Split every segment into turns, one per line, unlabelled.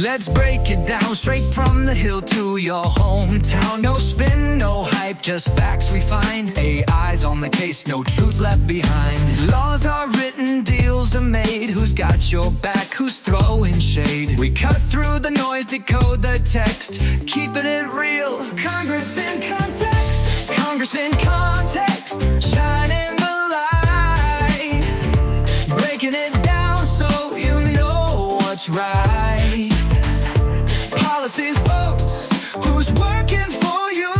Let's break it down straight from the hill to your hometown. No spin, no hype, just facts we find. AI's on the case, no truth left behind. Laws are written, deals are made. Who's got your back, who's throwing shade? We cut through the noise, decode the text, keeping it real. Congress in context, Congress in context, shining the light, breaking it down so you know what's right. Policies, votes, who's working for you?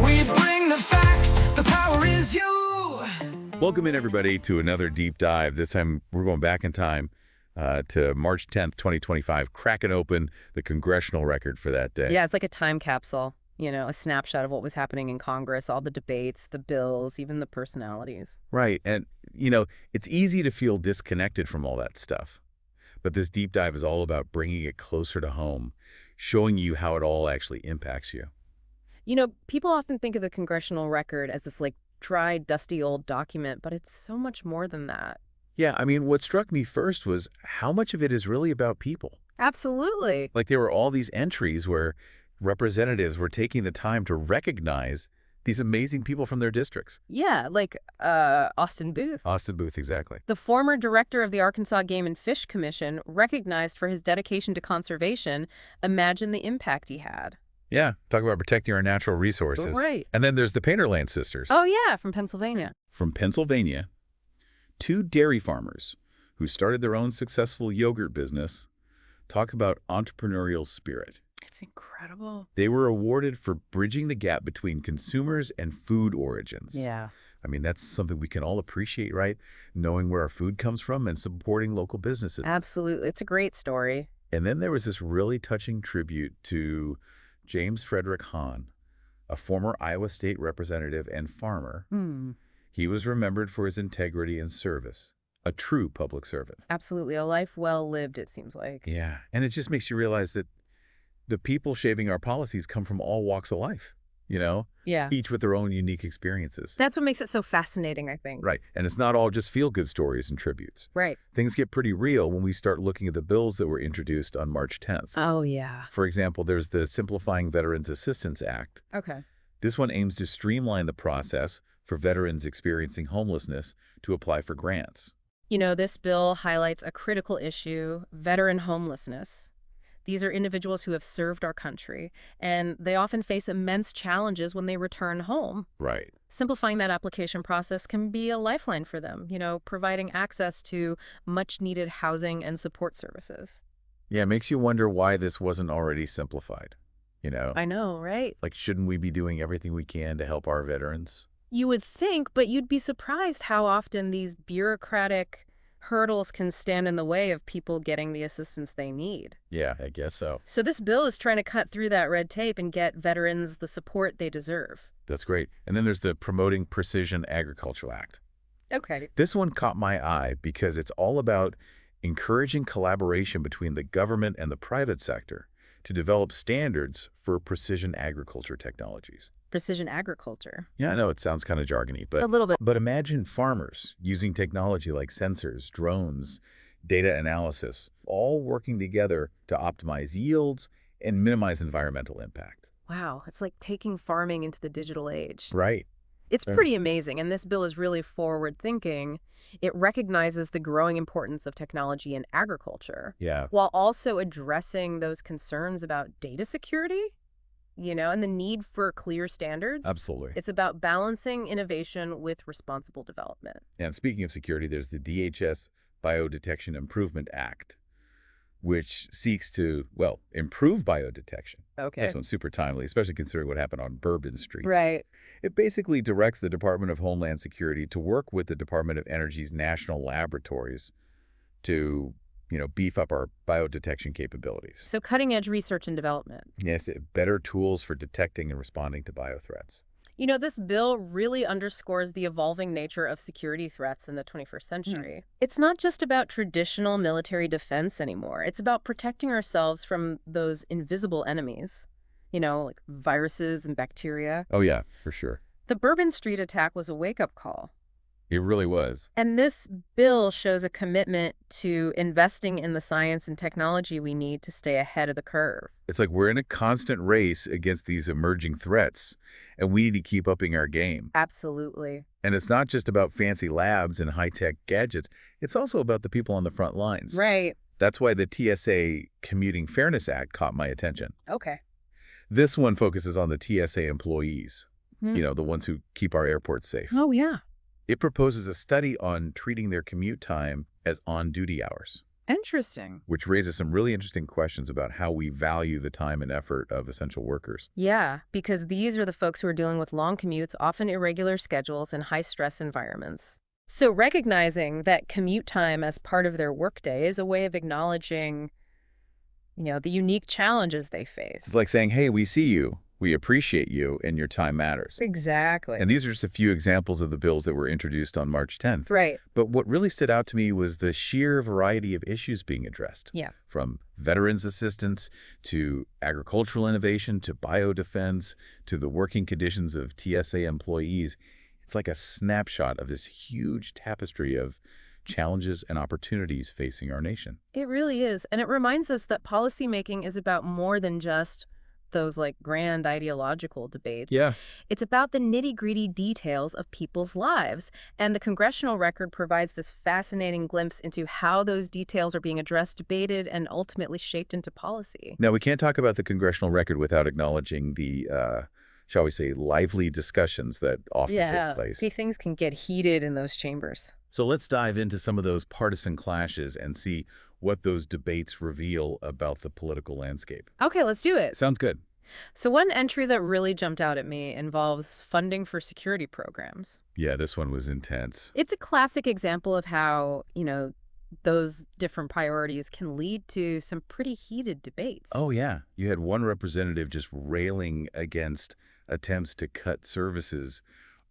We bring the facts, the power is you.
Welcome in, everybody, to another deep dive. This time we're going back in time to March 10th, 2025, cracking open the Congressional Record for that day.
Yeah, it's like a time capsule, a snapshot of what was happening in Congress, all the debates, the bills, even the personalities.
Right. And, it's easy to feel disconnected from all that stuff. But this deep dive is all about bringing it closer to home, showing you how it all actually impacts you.
People often think of the Congressional Record as this dry, dusty old document, but it's so much more than that.
Yeah, what struck me first was how much of it is really about people.
Absolutely.
There were all these entries where representatives were taking the time to recognize these amazing people from their districts.
Yeah, Austin Booth.
Austin Booth, exactly.
The former director of the Arkansas Game and Fish Commission, recognized for his dedication to conservation. Imagine the impact he had.
Yeah, talk about protecting our natural resources.
Right.
And then there's the Painterland sisters.
Oh, yeah, from Pennsylvania.
From Pennsylvania, two dairy farmers who started their own successful yogurt business. Talk about entrepreneurial spirit.
It's incredible.
They were awarded for bridging the gap between consumers and food origins.
Yeah.
That's something we can all appreciate, right? Knowing where our food comes from and supporting local businesses.
Absolutely. It's a great story.
And then there was this really touching tribute to James Frederick Hahn, a former Iowa State representative and farmer. He was remembered for his integrity and service, a true public servant.
Absolutely. A life well lived, it seems like.
Yeah. And it just makes you realize that the people shaping our policies come from all walks of life,
Yeah.
each with their own unique experiences.
That's what makes it so fascinating, I think.
Right. And it's not all just feel-good stories and tributes.
Right.
Things get pretty real when we start looking at the bills that were introduced on March 10th.
Oh, yeah.
For example, there's the Simplifying Veterans Assistance Act.
Okay.
This one aims to streamline the process for veterans experiencing homelessness to apply for grants.
This bill highlights a critical issue, veteran homelessness. These are individuals who have served our country, and they often face immense challenges when they return home.
Right.
Simplifying that application process can be a lifeline for them, providing access to much-needed housing and support services.
Yeah, it makes you wonder why this wasn't already simplified,
I know, right?
Shouldn't we be doing everything we can to help our veterans?
You would think, but you'd be surprised how often these bureaucratic hurdles can stand in the way of people getting the assistance they need.
Yeah, I guess so.
So this bill is trying to cut through that red tape and get veterans the support they deserve.
That's great. And then there's the Promoting Precision Agriculture Act.
Okay.
This one caught my eye because it's all about encouraging collaboration between the government and the private sector to develop standards for precision agriculture technologies.
Precision agriculture.
Yeah, I know it sounds kind of jargony, but
A little bit.
But imagine farmers using technology like sensors, drones, data analysis, all working together to optimize yields and minimize environmental impact.
Wow, it's like taking farming into the digital age.
Right.
It's pretty amazing, and this bill is really forward-thinking. It recognizes the growing importance of technology in agriculture,
Yeah.
while also addressing those concerns about data security, and the need for clear standards.
Absolutely.
It's about balancing innovation with responsible development.
And speaking of security, there's the DHS Biodetection Improvement Act, which seeks to, improve biodetection.
Okay.
This one's super timely, especially considering what happened on Bourbon Street.
Right.
It basically directs the Department of Homeland Security to work with the Department of Energy's national laboratories to, beef up our biodetection capabilities.
So cutting-edge research and development.
Yes, better tools for detecting and responding to biothreats.
This bill really underscores the evolving nature of security threats in the 21st century. It's not just about traditional military defense anymore. It's about protecting ourselves from those invisible enemies, like viruses and bacteria.
Oh, yeah, for sure.
The Bourbon Street attack was a wake-up call.
It really was.
And this bill shows a commitment to investing in the science and technology we need to stay ahead of the curve.
It's like we're in a constant race against these emerging threats, and we need to keep upping our game.
Absolutely.
And it's not just about fancy labs and high-tech gadgets. It's also about the people on the front lines.
Right.
That's why the TSA Commuting Fairness Act caught my attention.
Okay.
This one focuses on the TSA employees, the ones who keep our airports safe.
Oh, yeah.
It proposes a study on treating their commute time as on-duty hours,
Interesting.
which raises some really interesting questions about how we value the time and effort of essential workers.
Yeah, because these are the folks who are dealing with long commutes, often irregular schedules, and high-stress environments. So recognizing that commute time as part of their workday is a way of acknowledging, the unique challenges they face.
It's like saying, hey, we see you, we appreciate you, and your time matters.
Exactly.
And these are just a few examples of the bills that were introduced on March 10th.
Right.
But what really stood out to me was the sheer variety of issues being addressed.
Yeah.
From veterans assistance to agricultural innovation to biodefense to the working conditions of TSA employees. It's like a snapshot of this huge tapestry of challenges and opportunities facing our nation.
It really is. And it reminds us that policymaking is about more than just those grand ideological debates.
Yeah.
It's about the nitty-gritty details of people's lives. And the Congressional Record provides this fascinating glimpse into how those details are being addressed, debated, and ultimately shaped into policy.
Now, we can't talk about the Congressional Record without acknowledging the, shall we say, lively discussions that often take place.
See, things can get heated in those chambers.
So let's dive into some of those partisan clashes and see what those debates reveal about the political landscape.
Okay, let's do it.
Sounds good.
So one entry that really jumped out at me involves funding for security programs.
Yeah, this one was intense.
It's a classic example of how, those different priorities can lead to some pretty heated debates.
Oh, yeah. You had one representative just railing against attempts to cut services,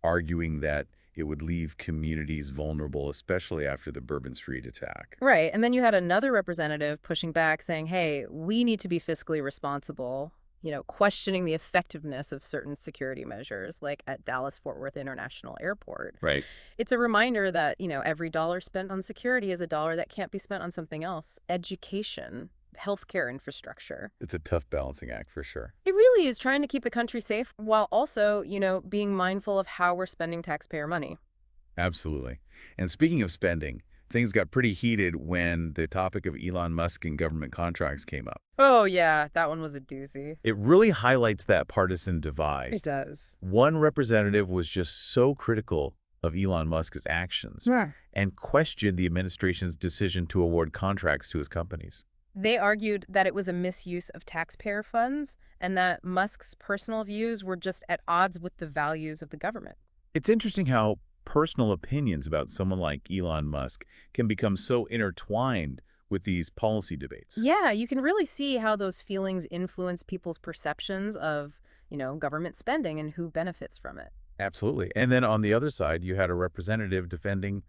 arguing that it would leave communities vulnerable, especially after the Bourbon Street attack.
Right. And then you had another representative pushing back saying, hey, we need to be fiscally responsible, questioning the effectiveness of certain security measures, like at Dallas-Fort Worth International Airport.
Right.
It's a reminder that, every dollar spent on security is a dollar that can't be spent on something else. Education, healthcare infrastructure.
It's a tough balancing act for sure.
It really is trying to keep the country safe while also, being mindful of how we're spending taxpayer money.
Absolutely. And speaking of spending, things got pretty heated when the topic of Elon Musk and government contracts came up.
Oh, yeah, that one was a doozy.
It really highlights that partisan divide.
It does.
One representative was just so critical of Elon Musk's actions and questioned the administration's decision to award contracts to his companies.
They argued that it was a misuse of taxpayer funds and that Musk's personal views were just at odds with the values of the government.
It's interesting how personal opinions about someone like Elon Musk can become so intertwined with these policy debates.
Yeah, you can really see how those feelings influence people's perceptions of, government spending and who benefits from it.
Absolutely. And then on the other side, you had a representative defending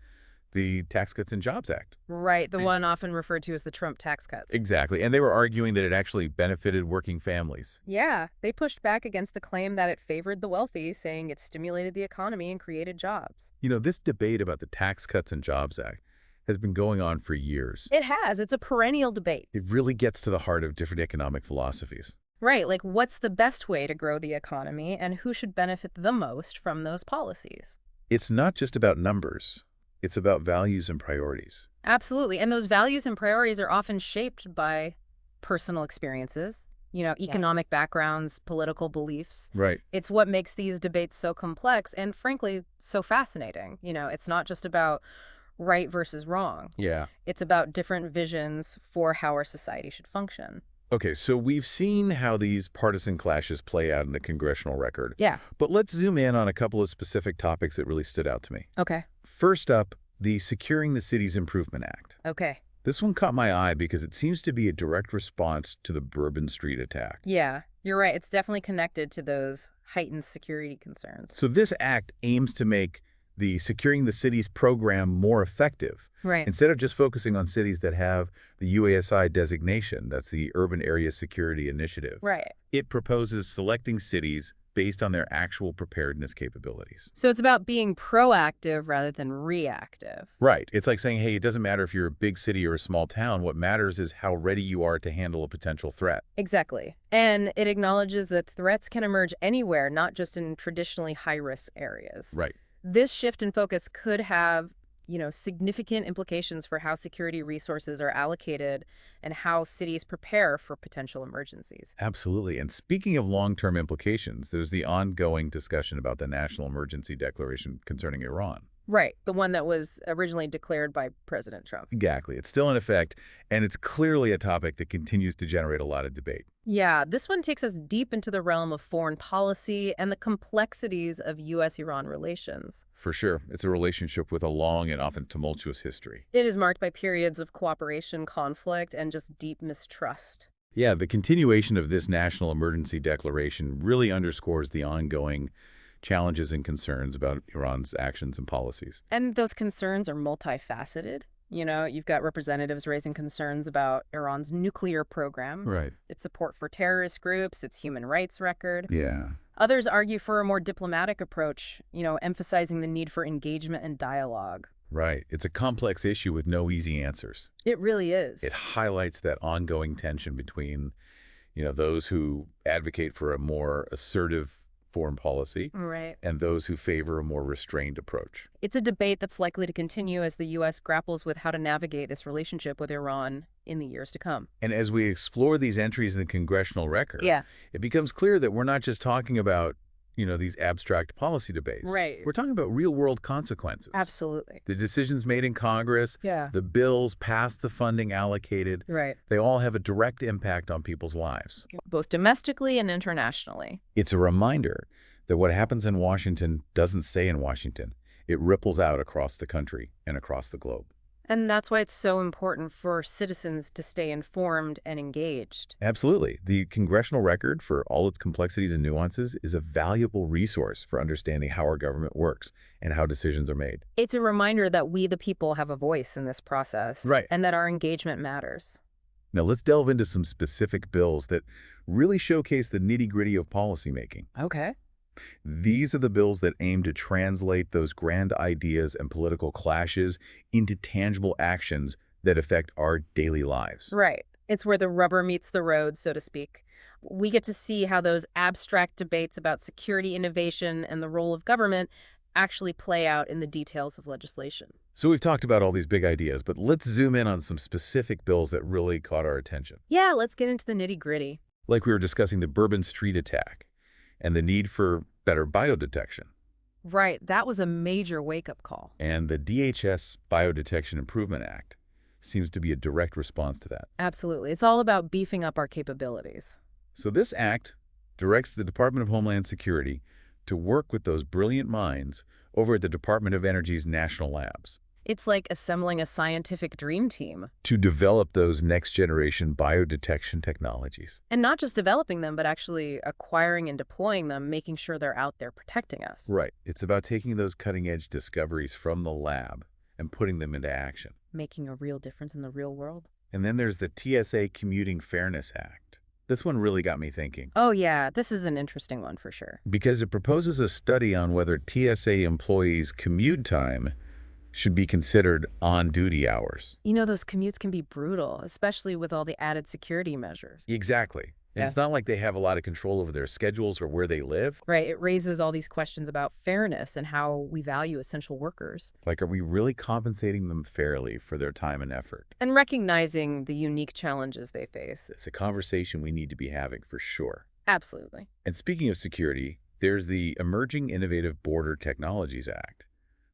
the Tax Cuts and Jobs Act.
Right, the one often referred to as the Trump tax cuts.
Exactly. And they were arguing that it actually benefited working families.
Yeah, they pushed back against the claim that it favored the wealthy, saying it stimulated the economy and created jobs.
This debate about the Tax Cuts and Jobs Act has been going on for years.
It has. It's a perennial debate.
It really gets to the heart of different economic philosophies.
Right, like what's the best way to grow the economy and who should benefit the most from those policies?
It's not just about numbers. It's about values and priorities.
Absolutely. And those values and priorities are often shaped by personal experiences, economic backgrounds, political beliefs.
Right.
It's what makes these debates so complex and, frankly, so fascinating. It's not just about right versus wrong.
Yeah.
It's about different visions for how our society should function.
Okay, so we've seen how these partisan clashes play out in the Congressional Record.
Yeah.
But let's zoom in on a couple of specific topics that really stood out to me.
Okay.
First up, the Securing the Cities Improvement Act.
Okay.
This one caught my eye because it seems to be a direct response to the Bourbon Street attack.
Yeah, you're right. It's definitely connected to those heightened security concerns.
So this act aims to make the Securing the Cities program more effective.
Right.
Instead of just focusing on cities that have the UASI designation, that's the Urban Area Security Initiative.
Right.
It proposes selecting cities based on their actual preparedness capabilities.
So it's about being proactive rather than reactive.
Right. It's like saying, hey, it doesn't matter if you're a big city or a small town. What matters is how ready you are to handle a potential threat.
Exactly. And it acknowledges that threats can emerge anywhere, not just in traditionally high-risk areas.
Right.
This shift in focus could have, significant implications for how security resources are allocated and how cities prepare for potential emergencies.
Absolutely. And speaking of long-term implications, there's the ongoing discussion about the national emergency declaration concerning Iran.
Right, the one that was originally declared by President Trump.
Exactly. It's still in effect, and it's clearly a topic that continues to generate a lot of debate.
Yeah, this one takes us deep into the realm of foreign policy and the complexities of U.S.-Iran relations.
For sure. It's a relationship with a long and often tumultuous history.
It is marked by periods of cooperation, conflict, and just deep mistrust.
Yeah, the continuation of this national emergency declaration really underscores the ongoing challenges and concerns about Iran's actions and policies.
And those concerns are multifaceted. You've got representatives raising concerns about Iran's nuclear program,
Right.
its support for terrorist groups, its human rights record.
Yeah.
Others argue for a more diplomatic approach, emphasizing the need for engagement and dialogue.
Right. It's a complex issue with no easy answers.
It really is.
It highlights that ongoing tension between, those who advocate for a more assertive foreign policy
Right.
and those who favor a more restrained approach.
It's a debate that's likely to continue as the U.S. grapples with how to navigate this relationship with Iran in the years to come.
And as we explore these entries in the Congressional Record,
Yeah.
it becomes clear that we're not just talking about, these abstract policy debates.
Right.
We're talking about real-world consequences.
Absolutely.
The decisions made in Congress,
Yeah.
the bills passed, the funding allocated,
Right.
they all have a direct impact on people's lives.
Both domestically and internationally.
It's a reminder that what happens in Washington doesn't stay in Washington. It ripples out across the country and across the globe.
And that's why it's so important for citizens to stay informed and engaged.
Absolutely. The Congressional Record, for all its complexities and nuances, is a valuable resource for understanding how our government works and how decisions are made.
It's a reminder that we, the people, have a voice in this process.
Right.
And that our engagement matters.
Now, let's delve into some specific bills that really showcase the nitty-gritty of policymaking.
Okay.
These are the bills that aim to translate those grand ideas and political clashes into tangible actions that affect our daily lives.
Right. It's where the rubber meets the road, so to speak. We get to see how those abstract debates about security innovation and the role of government actually play out in the details of legislation.
So we've talked about all these big ideas, but let's zoom in on some specific bills that really caught our attention.
Yeah, let's get into the nitty-gritty.
Like we were discussing the Bourbon Street attack and the need for better biodetection.
Right. That was a major wake-up call.
And the DHS Biodetection Improvement Act seems to be a direct response to that.
Absolutely. It's all about beefing up our capabilities.
So this act directs the Department of Homeland Security to work with those brilliant minds over at the Department of Energy's national labs
It's like assembling a scientific dream team.
to develop those next-generation biodetection technologies.
And not just developing them, but actually acquiring and deploying them, making sure they're out there protecting us.
Right. It's about taking those cutting-edge discoveries from the lab and putting them into action.
Making a real difference in the real world.
And then there's the TSA Commuting Fairness Act. This one really got me thinking,
Oh yeah, this is an interesting one for sure.
because it proposes a study on whether TSA employees' commute time should be considered on-duty hours.
Those commutes can be brutal, especially with all the added security measures.
Exactly. And
Yeah.
it's not like they have a lot of control over their schedules or where they live.
Right, it raises all these questions about fairness and how we value essential workers.
Like, are we really compensating them fairly for their time and effort?
And recognizing the unique challenges they face.
It's a conversation we need to be having for sure.
Absolutely.
And speaking of security, there's the Emerging Innovative Border Technologies Act,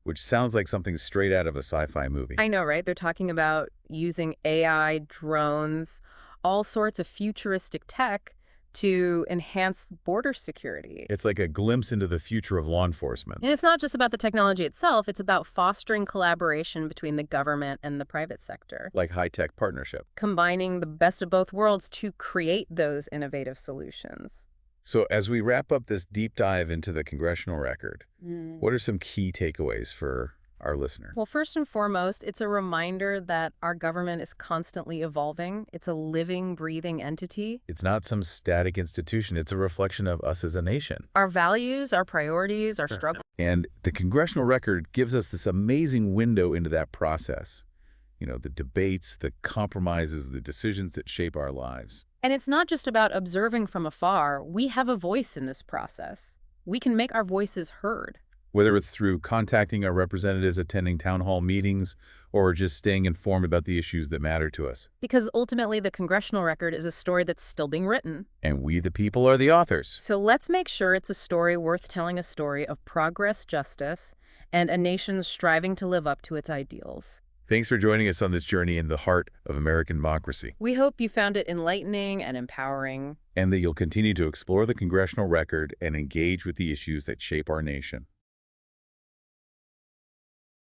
which sounds like something straight out of a sci-fi movie.
I know, right? They're talking about using AI, drones, all sorts of futuristic tech to enhance border security.
It's like a glimpse into the future of law enforcement.
And it's not just about the technology itself, it's about fostering collaboration between the government and the private sector,
Like high-tech partnership.
combining the best of both worlds to create those innovative solutions.
So as we wrap up this deep dive into the Congressional Record, what are some key takeaways for our listener?
Well, first and foremost, it's a reminder that our government is constantly evolving. It's a living, breathing entity.
It's not some static institution. It's a reflection of us as a nation.
Our values, our priorities, our struggles.
And the Congressional Record gives us this amazing window into that process. You know, the debates, the compromises, the decisions that shape our lives.
And it's not just about observing from afar. We have a voice in this process. We can make our voices heard.
Whether it's through contacting our representatives, attending town hall meetings, or just staying informed about the issues that matter to us.
Because ultimately, the Congressional Record is a story that's still being written.
And we, the people, are the authors.
So let's make sure it's a story worth telling, a story of progress, justice, and a nation striving to live up to its ideals.
Thanks for joining us on this journey in the heart of American democracy.
We hope you found it enlightening and empowering.
And that you'll continue to explore the Congressional Record and engage with the issues that shape our nation.